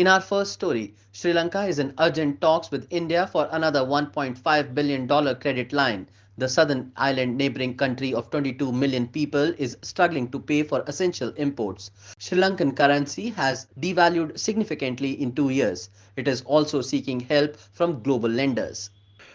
In our first story, Sri Lanka is in urgent talks with India for another $1.5 billion credit line. The southern island neighboring country of 22 million people is struggling to pay for essential imports. Sri Lankan currency has devalued significantly in 2 years. It is also seeking help from global lenders.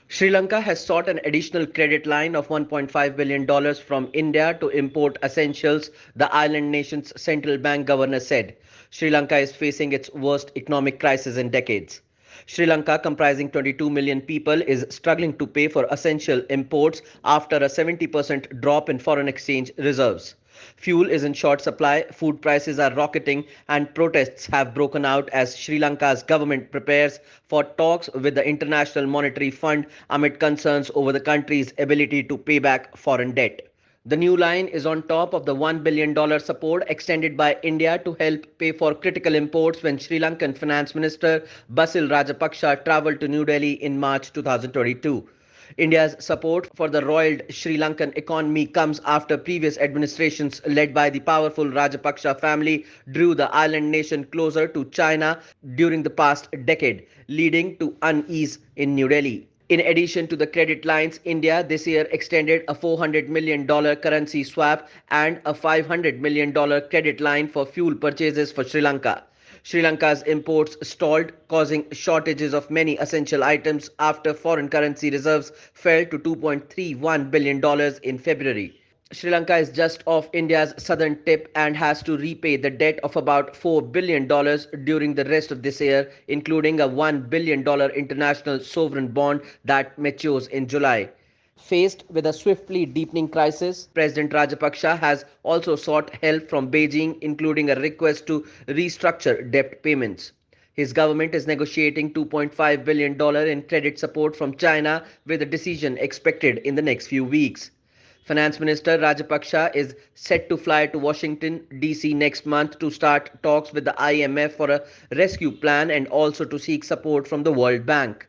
Sri Lanka has sought an additional credit line of $1.5 billion from India to import essentials, the island nation's central bank governor said. Sri Lanka is facing its worst economic crisis in decades. Sri Lanka, comprising 22 million people, is struggling to pay for essential imports after a 70% drop in foreign exchange reserves. Fuel is in short supply, food prices are rocketing, and protests have broken out as Sri Lanka's government prepares for talks with the International Monetary Fund amid concerns over the country's ability to pay back foreign debt. The new line is on top of the $1 billion support extended by India to help pay for critical imports when Sri Lankan Finance Minister Basil Rajapaksa travelled to New Delhi in March 2022. India's support for the roiled Sri Lankan economy comes after previous administrations led by the powerful Rajapaksa family drew the island nation closer to China during the past decade, leading to unease in New Delhi. In addition to the credit lines, India this year extended a $400 million currency swap and a $500 million credit line for fuel purchases for Sri Lanka. Sri Lanka's imports stalled, causing shortages of many essential items after foreign currency reserves fell to $2.31 billion in February. Sri Lanka is just off India's southern tip and has to repay the debt of about $4 billion during the rest of this year, including a $1 billion international sovereign bond that matures in July. Faced with a swiftly deepening crisis, President Rajapaksa has also sought help from Beijing, including a request to restructure debt payments. His government is negotiating $2.5 billion in credit support from China, with a decision expected in the next few weeks. Finance Minister Rajapaksa is set to fly to Washington, D.C. next month to start talks with the IMF for a rescue plan and also to seek support from the World Bank.